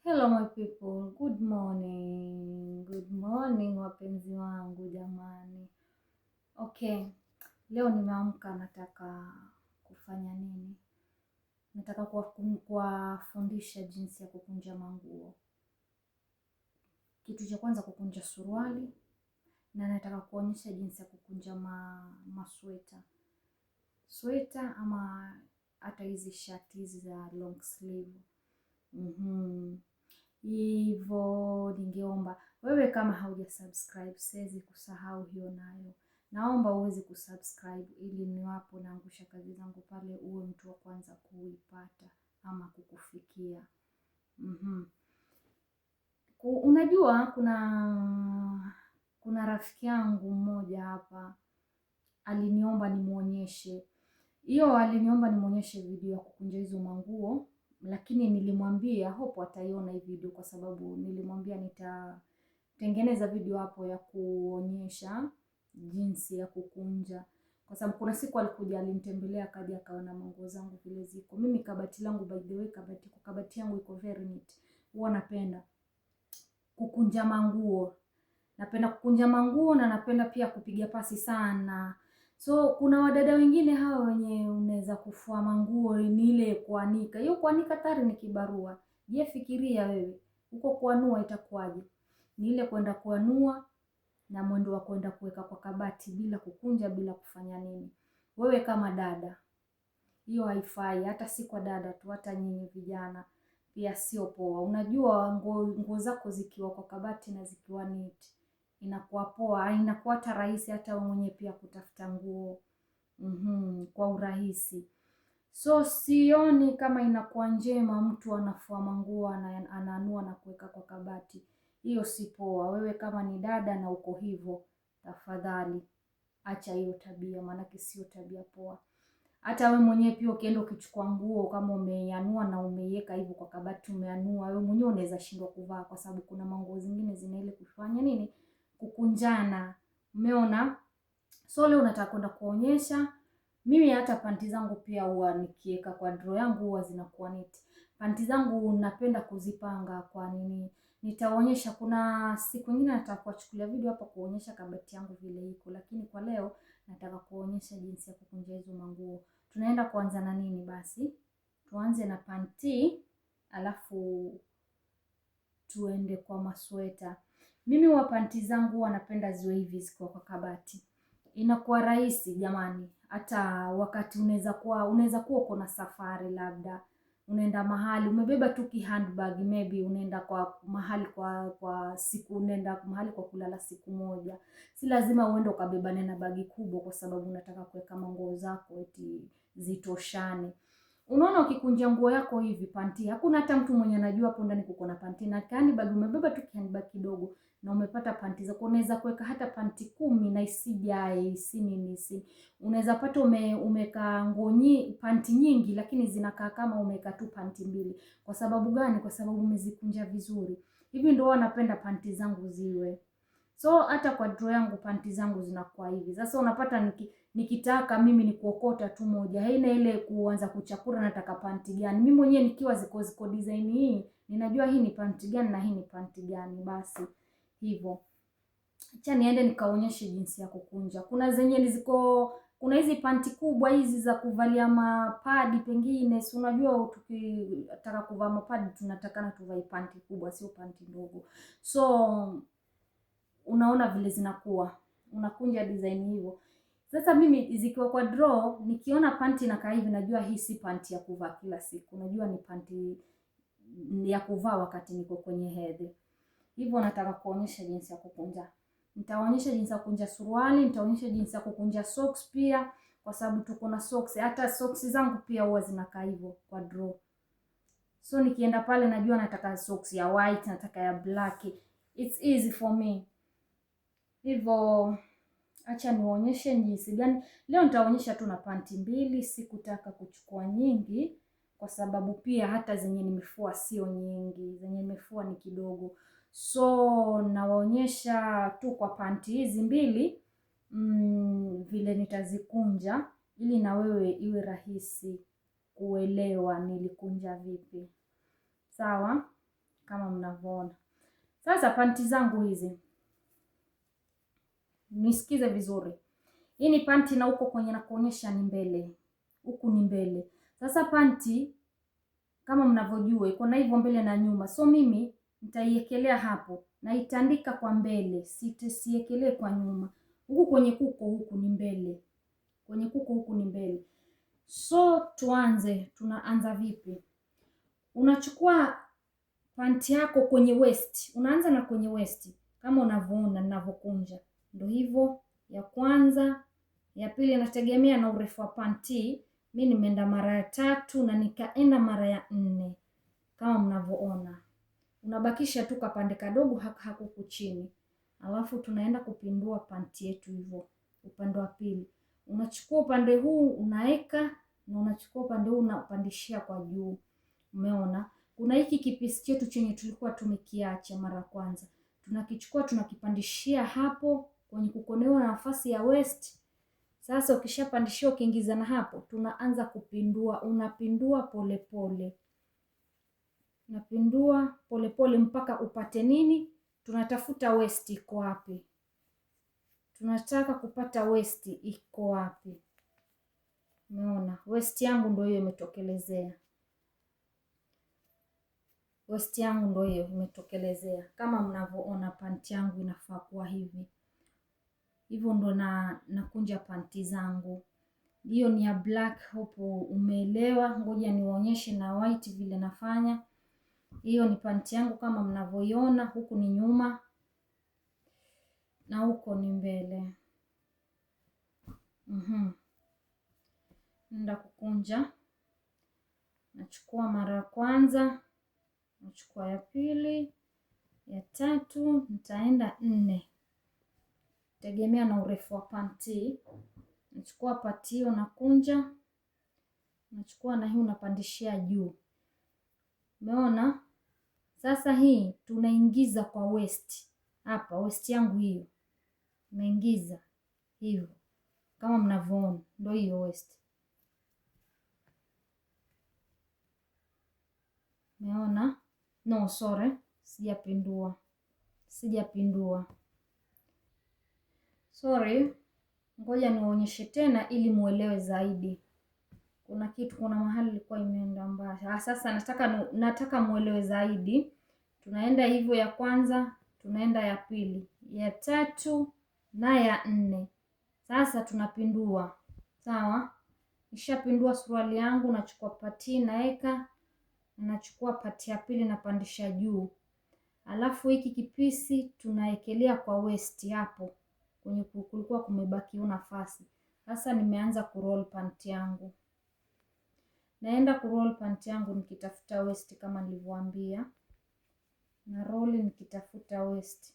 Hello my people, good morning. Good morning wapenzi wangu jamani. Okay, leo nimeamka nataka kufanya nini? Nataka kuwafundisha jinsi ya kukunja manguo. Kitu cha kwanza kukunja suruali, na nataka kuonyesha jinsi ya kukunja masweta. Sweta ama hata hizi shati hizi za long sleeve. Hivyo ningeomba wewe kama hauja subscribe, siwezi kusahau hiyo nayo. Naomba uweze kusubscribe ili niwapo naangusha kazi zangu pale uwe mtu wa kwanza kuipata ama kukufikia. Unajua kuna rafiki yangu mmoja hapa aliniomba nimuonyeshe. Aliniomba nimuonyeshe video ya kukunja hizo manguo, lakini nilimwambia hope ataiona hii video kwa sababu nilimwambia nitatengeneza video hapo ya kuonyesha jinsi ya kukunja. Kwa sababu kuna siku alikuja alinitembelea akaja akaona manguo zangu vile ziko. Mimi kabati langu by the way kabati yangu iko very neat. Huwa napenda kukunja manguo. Napenda kukunja manguo na napenda pia kupiga pasi sana. So kuna wadada wengine hao wenye unaweza kufua manguo ni ile kuanika. Hiyo kuanika tayari ni kibarua. Je, fikiria wewe, huko kuanua itakuwaje? Ni ile kwenda kuanua na mwendo wa kwenda kuweka kwa kabati bila kukunja bila kufanya nini. Wewe kama dada, hiyo haifai, hata si kwa dada tu, hata nyinyi vijana pia sio poa. Unajua nguo zako zikiwa kwa kabati na zikiwa neat inakuwa poa, inakuwa hata rahisi hata wewe mwenyewe pia kutafuta nguo kwa urahisi. So sioni kama inakuwa njema mtu anafua manguo anaanua na kuweka kwa kabati. Hiyo si poa. Wewe kama ni dada na uko hivyo, tafadhali acha hiyo tabia, maanake sio tabia poa. Hata wewe mwenyewe pia ukienda ukichukua nguo kama umeianua na umeiweka hivyo kwa kabati umeanua, wewe mwenyewe unaweza shindwa kuvaa kwa sababu kuna manguo zingine zina ile kufanya nini? Kukunjana. Umeona? So leo nataka kwenda kuonyesha. Mimi hata panti zangu pia huwa nikiweka kwa drawer yangu huwa zinakuwa neat. Panti zangu napenda kuzipanga kwa nini? Nitaonyesha kuna siku nyingine nataka kuchukulia video hapa kuonyesha kabati yangu vile iko, lakini kwa leo nataka kuonyesha jinsi ya kukunja hizo manguo. Tunaenda kuanza na nini basi? Tuanze na panti alafu tuende kwa masweta. Mimi wa panti zangu wanapenda ziwe hivi ziko kwa kabati. Inakuwa rahisi jamani. Hata wakati unaweza kuwa uko na safari, labda unaenda mahali umebeba tu handbag, maybe unaenda kwa mahali kwa siku, unaenda mahali kwa kulala siku moja. Si lazima uende ukabeba na bagi kubwa kwa sababu unataka kuweka manguo zako eti zitoshane. Unaona, ukikunja nguo yako hivi panti, hakuna hata mtu mwenye anajua hapo ndani kuko na panti. Na handbag umebeba tu handbag kidogo na umepata panti zako, unaweza kuweka hata panti 10 na isijae unaweza pata umeka nguo panti nyingi lakini zinakaa kama umeka tu panti 2. Kwa sababu gani? Kwa sababu umezikunja vizuri. Hivi ndio wanapenda panti zangu ziwe. So hata kwa drawer yangu panti zangu zinakuwa hivi. Sasa unapata nikitaka mimi ni kuokota tu moja. Haina ile kuanza kuchakura nataka panti gani. Mimi mwenyewe nikiwa ziko design hii, ninajua hii ni panti gani na hii ni panti gani, basi hivyo. Acha niende nikaonyeshe jinsi ya kukunja. Kuna zenye kuna hizi panti kubwa hizi za kuvalia mapadi pengine. Si unajua tukitaka kuvaa mapadi tunatakana tuvae panti kubwa, sio panti ndogo. So unaona vile zinakuwa. Unakunja design hivyo. Sasa mimi zikiwa kwa draw, nikiona panti na hivi najua hii si panti ya kuvaa kila siku. Najua ni panti ya kuvaa wakati niko kwenye hedhi. Hivyo nataka kuonyesha jinsi ya kukunja. Nitaonyesha jinsi ya kukunja suruali, nitaonyesha jinsi ya kukunja socks pia kwa sababu tuko na socks. Hata socks zangu pia huwa zinakaa hivyo kwa draw. So nikienda pale najua nataka socks ya white, nataka ya black. It's easy for me. Hivyo acha nionyeshe jinsi gani. Leo nitaonyesha tu na panti 2, sikutaka kuchukua nyingi kwa sababu pia hata zenye nimefua sio nyingi, zenye nimefua ni kidogo. So nawaonyesha tu kwa panti hizi 2 vile nitazikunja ili na wewe iwe rahisi kuelewa nilikunja vipi. Sawa? kama mnavyoona. Sasa panti zangu hizi, nisikize vizuri. Hii ni panti na huko kwenye nakuonyesha ni mbele. Huku ni mbele. Sasa panti kama mnavyojua iko na hivyo mbele na nyuma. So mimi nitaiekelea hapo na itandika kwa mbele, siekelee kwa nyuma. Huku kwenye kuko huku ni mbele. Kwenye kuko huku ni mbele. So tunaanza vipi? Unachukua panti yako kwenye waist. Unaanza na kwenye waist kama unavyoona ninavyokunja. Ndio hivyo, ya kwanza, ya pili inategemea na urefu wa panti. Mimi nimeenda mara ya 3 na nikaenda mara ya 4 kama mnavyoona. Unabakisha tu kapande kadogo hakuku chini. Alafu tunaenda kupindua panti yetu hivyo upande wa pili. Unachukua upande huu unaeka na unachukua upande huu unapandishia kwa juu. Umeona? Kuna hiki kipisi chetu chenye tulikuwa tumekiacha mara kwanza. Tunakichukua tunakipandishia hapo kwenye kukonewa na nafasi ya waist. Sasa ukishapandishia ukiingiza na hapo, tunaanza kupindua. Unapindua polepole. Unapindua polepole mpaka upate nini? Tunatafuta waist iko wapi? Tunataka kupata waist iko wapi? Umeona? Waist yangu ndio hiyo imetokelezea. Waist yangu ndio hiyo imetokelezea. Kama mnavyoona panti yangu inafaa kuwa hivi. Hivyo ndo nakunja panti zangu. Hiyo ni ya black, hope umeelewa. Ngoja niwaonyeshe na white vile nafanya. Hiyo ni panti yangu kama mnavyoiona, huku ni nyuma na huko ni mbele. Nenda kukunja. Nachukua mara ya kwanza, nachukua ya pili, ya 3, nitaenda 4. Tegemea na urefu wa panti. Nachukua pati hiyo nakunja. Nachukua na hii unapandishia juu. Umeona? Sasa hii tunaingiza kwa waist. Hapa waist yangu hiyo. Naingiza hivyo. Kama mnavyoona, ndio hiyo waist. Umeona? No, sorry. Sijapindua. Sorry. Ngoja niwaonyeshe tena ili muelewe zaidi. Kuna mahali ilikuwa imeenda mbaya. Sasa nataka muelewe zaidi. Tunaenda hivyo ya kwanza, tunaenda ya pili, ya 3 na ya 4. Sasa tunapindua. Sawa? Nishapindua suruali yangu, nachukua pati naeka, nachukua pati ya pili napandisha juu. Alafu hiki kipisi tunaekelea kwa waist hapo. Kwenye kulikuwa kumebaki nafasi. Sasa nimeanza kuroll panti yangu. Naenda kuroll panti yangu nikitafuta waist kama nilivyowaambia. Na roll nikitafuta waist.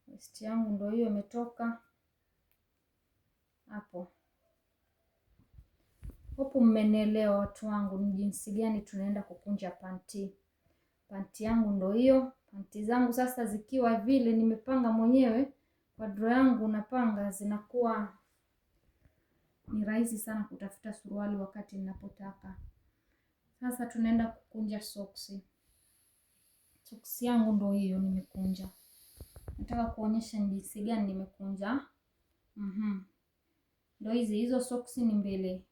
Waist yangu ndio hiyo imetoka hapo. Hapo mmenielewa watu wangu ni jinsi gani tunaenda kukunja panti. Panti yangu ndio hiyo. Panti zangu sasa zikiwa vile nimepanga mwenyewe kwa draw yangu napanga, zinakuwa ni rahisi sana kutafuta suruali wakati ninapotaka. Sasa tunaenda kukunja soksi. Soksi yangu ndio hiyo nimekunja. Nataka kuonyesha jinsi gani nimekunja. Ndio hizo soksi ni mbele.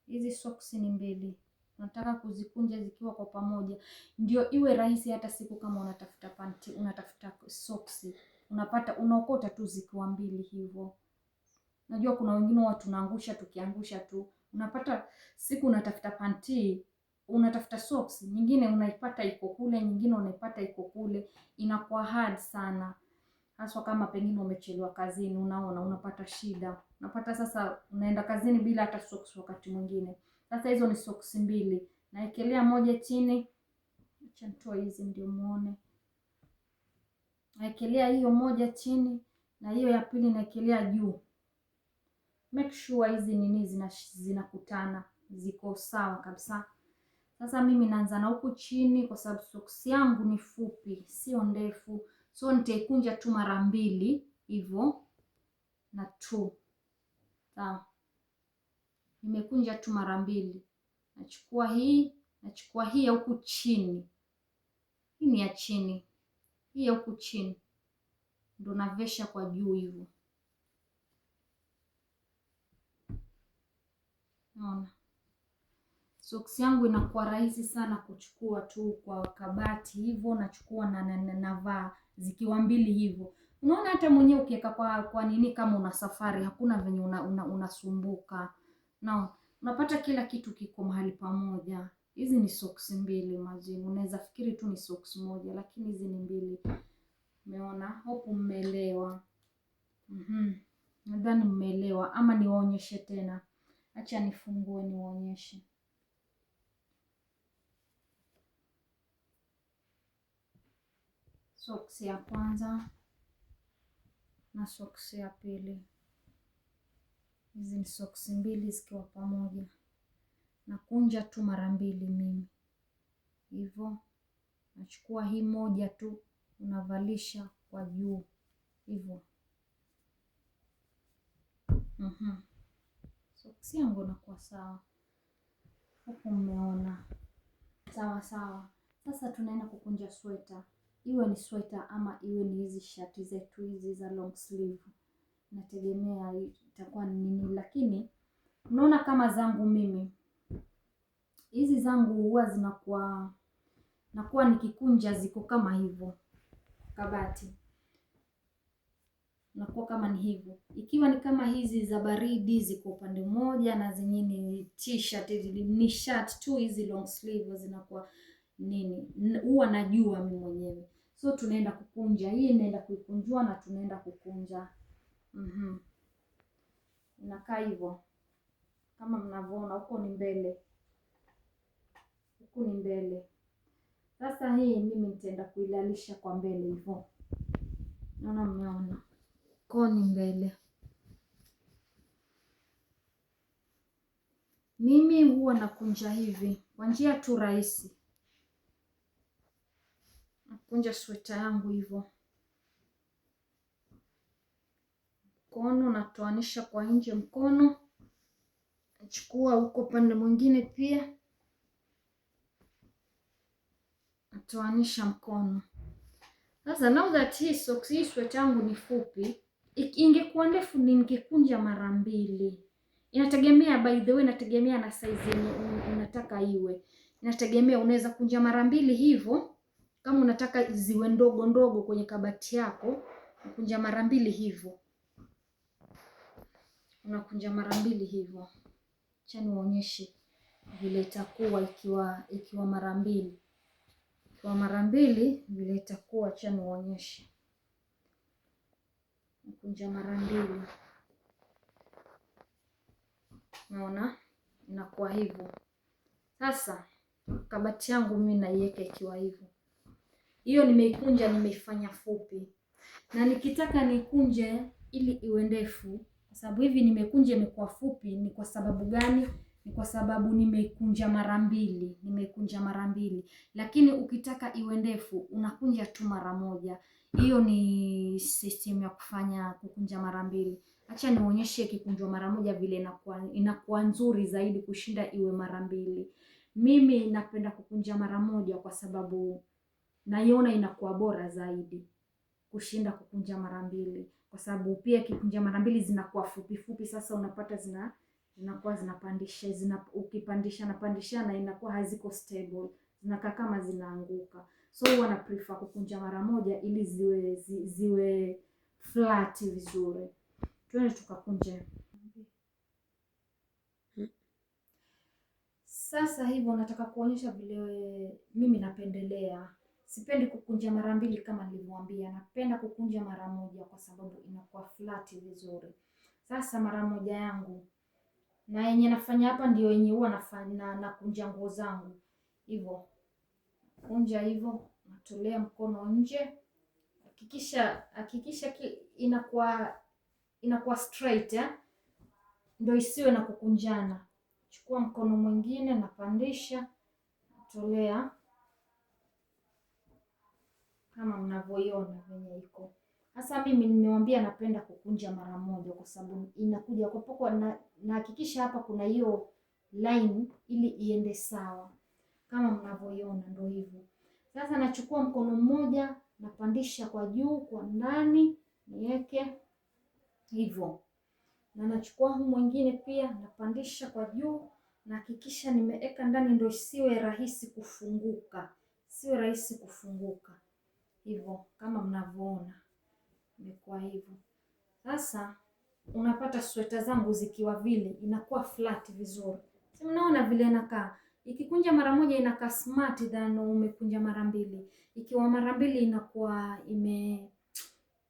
Hizi soksi ni mbele. Nataka kuzikunja zikiwa kwa pamoja. Ndio iwe rahisi hata siku kama unatafuta panti, unatafuta soksi. Unapata unaokota tu zikiwa mbili hivyo. Najua kuna wengine watu tunaangusha tukiangusha tu. Unapata siku unatafuta panti, unatafuta soksi, nyingine unaipata iko kule, nyingine unaipata iko kule, inakuwa hard sana. Haswa kama pengine umechelewa kazini, unapata shida. Unapata sasa unaenda kazini bila hata soksi wakati mwingine. Sasa hizo ni soksi mbili. Naekelea moja chini. Acha nitoe hizi ndio muone. Naekelea hiyo moja chini na hiyo ya pili naekelea juu. Make sure hizi nini zinakutana, ziko sawa kabisa. Sasa mimi naanza na huku chini kwa sababu soksi yangu ni fupi, sio ndefu. So nitaikunja tu mara 2 hivyo na 2. Sawa. Nimekunja tu mara 2. Nachukua hii nachukua hii ya huku chini, hii ni ya chini, hii ya huku chini ndo navesha kwa juu hivyo. Naona soksi yangu inakuwa rahisi sana kuchukua tu kwa kabati hivyo, nachukua na navaa zikiwa mbili hivyo. Unaona hata mwenyewe ukiweka kwa nini, kama una safari hakuna venye unasumbuka. Na unapata kila kitu kiko mahali pamoja. Hizi ni soksi mbili mazini. Unaweza fikiri tu ni soksi moja lakini hizi ni mbili. Umeona? Hope mmeelewa. Nadhani mmeelewa, ama niwaonyeshe tena. Acha nifungue niwaonyeshe. Soksi ya kwanza na soksi ya pili. Hizi ni soksi mbili zikiwa pamoja. Nakunja tu mara mbili mimi. Hivyo nachukua hii moja tu unavalisha kwa juu. Hivyo. Soksi yangu inakuwa sawa. Huku mmeona. Sawa sawa. Sasa tunaenda kukunja sweta. Iwe ni sweta ama iwe ni hizi shati zetu hizi za long sleeve. Nategemea itakuwa ni nini, lakini unaona kama zangu mimi. Hizi zangu huwa nakuwa nikikunja ziko kama hivyo. Kabati. Nakuwa kama ni hivyo. Ikiwa ni kama hizi za baridi ziko upande mmoja na zingine ni t-shirt, ni shirt tu hizi long sleeve zinakuwa nini. Huwa najua mimi mwenyewe. So tunaenda kukunja. Hii inaenda kuikunjwa na tunaenda kukunja. Inakaa hivyo. Kama mnavyoona huko ni mbele. Huku ni mbele. Sasa hii mimi nitaenda kuilalisha kwa mbele hivyo. Naona mmeona. Koni mbele. Mimi huwa nakunja hivi kwa njia tu rahisi. Nakunja sweta yangu hivyo. Mkono natoanisha kwa nje mkono. Nachukua huko pande mwingine pia. Natoanisha mkono. Sasa now that hii sweta yangu ni fupi, ingekuwa ndefu ningekunja mara mbili. Inategemea, by the way, inategemea na size yenye unataka iwe. Inategemea, unaweza kunja mara mbili hivyo. Kama unataka ziwe ndogo ndogo kwenye kabati yako, unakunja mara mbili hivyo. Unakunja mara mbili hivyo. Acha niwaonyeshe vile itakuwa ikiwa mara mbili. Kwa mara mbili vile itakuwa, acha niwaonyeshe. Nakunja mara mbili. Unaona? Inakuwa hivyo. Sasa kabati yangu mimi naiweka ikiwa hivyo. Hiyo nimeikunja, nimeifanya fupi. Na nikitaka nikunje ili iwe ndefu, kwa sababu hivi nimekunja imekuwa fupi, ni kwa sababu gani? Ni kwa sababu nimeikunja mara mbili. Nimeikunja mara mbili. Lakini ukitaka iwe ndefu, unakunja tu mara moja. Hiyo ni system ya kukunja mara mbili. Acha nionyeshe ikikunjwa mara moja vile inakuwa nzuri zaidi kushinda iwe mara mbili. Mimi napenda kukunja mara moja kwa sababu naiona inakuwa bora zaidi kushinda kukunja mara mbili. Kwa sababu pia kikunja mara mbili zinakuwa fupi fupi, sasa unapata zinakuwa zinapandisha, ukipandisha na inakuwa haziko stable. Zinakaa kama zinaanguka. So huwa na prefer kukunja mara moja ili ziwe flat vizuri. Twende tukakunje. Sasa hivyo nataka kuonyesha vile mimi napendelea. Sipendi kukunja mara mbili kama nilivyowaambia. Napenda kukunja mara moja kwa sababu inakuwa flat vizuri. Sasa mara moja yangu na yenye nafanya hapa ndio yenye huwa nafanya nakunja nguo zangu. Hivyo. Kunja hivyo, natolea mkono nje. Hakikisha inakuwa straight, ndio isiwe na kukunjana. Chukua mkono mwingine napandisha, natolea kama mnavyoiona venye iko. Sasa mimi nimewaambia napenda kukunja mara moja kwa sababu inakuja kwa na hakikisha hapa kuna hiyo line ili iende sawa. kama mnavyoiona, ndio hivyo. Sasa nachukua mkono mmoja napandisha kwa juu kwa ndani niweke hivyo, na nachukua huu mwingine pia napandisha kwa juu, na hakikisha nimeweka ndani, ndio isiwe rahisi kufunguka, siwe rahisi kufunguka hivyo, kama mnavyoona imekuwa hivyo. Sasa unapata sweta zangu zikiwa vile inakuwa flat vizuri, si mnaona vile inakaa. Ikikunja mara moja inakaa smart than umekunja mara mbili. Ikiwa mara mbili inakuwa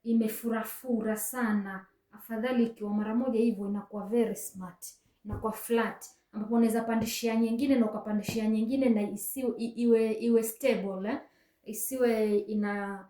imefurafura sana. Afadhali ikiwa mara moja hivyo inakuwa very smart, inakuwa flat, ambapo unaweza pandishia nyingine na ukapandishia nyingine na iwe stable isiwe ina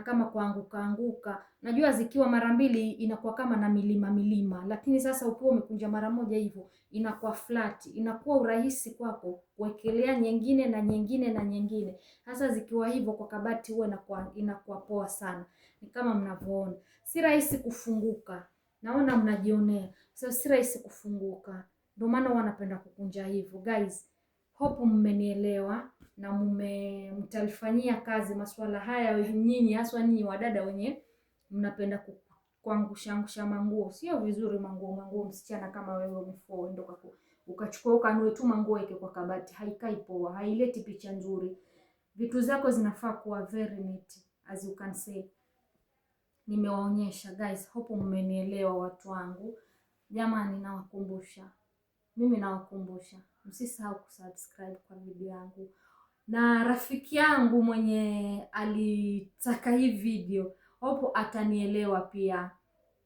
kama kuanguka anguka. Najua zikiwa mara mbili inakuwa kama na milima, lakini sasa ukiwa umekunja mara moja hivyo inakuwa flat, inakuwa urahisi kwako kuwekelea nyingine na nyingine na nyingine. Sasa zikiwa hivyo kwa kabati huwa inakuwa poa sana. Ni kama mnavyoona, si rahisi kufunguka. Naona mnajionea. So si rahisi kufunguka. Ndio maana wanapenda kukunja hivyo. Guys, hope mmenielewa na mtalifanyia kazi masuala haya nyinyi, haswa nyinyi wadada wenye mnapenda kuangusha manguo. Sio vizuri manguo msichana kama wewe umefua ndio ukachukua ukanue tu manguo yake kwa kabati. Haikai poa, haileti picha nzuri. Vitu zako zinafaa kuwa very neat, as you can say. Nimewaonyesha guys, hope mmenielewa watu wangu. Jamani, mimi nawakumbusha msisahau kusubscribe kwa video yangu. Na rafiki yangu mwenye alitaka hii video, hope atanielewa pia.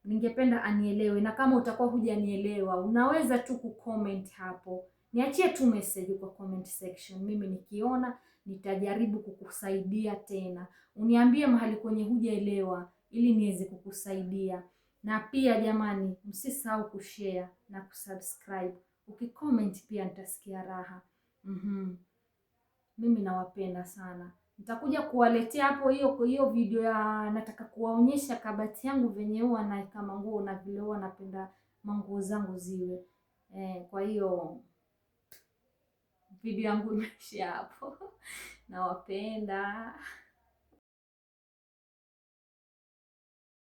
Ningependa anielewe, na kama utakuwa hujanielewa unaweza tu kucomment hapo. Niachie tu message kwa comment section. Mimi nikiona nitajaribu kukusaidia tena. Uniambie mahali kwenye hujaelewa ili niweze kukusaidia. Na pia jamani, msisahau kushare na kusubscribe. Ukicomment pia nitasikia raha. Mimi nawapenda sana. Nitakuja kuwaletea hapo hiyo video ya nataka kuwaonyesha kabati yangu venye huwa naeka manguo na vile huwa napenda manguo zangu ziwe. Kwa hiyo video yangu imeishia hapo. Nawapenda.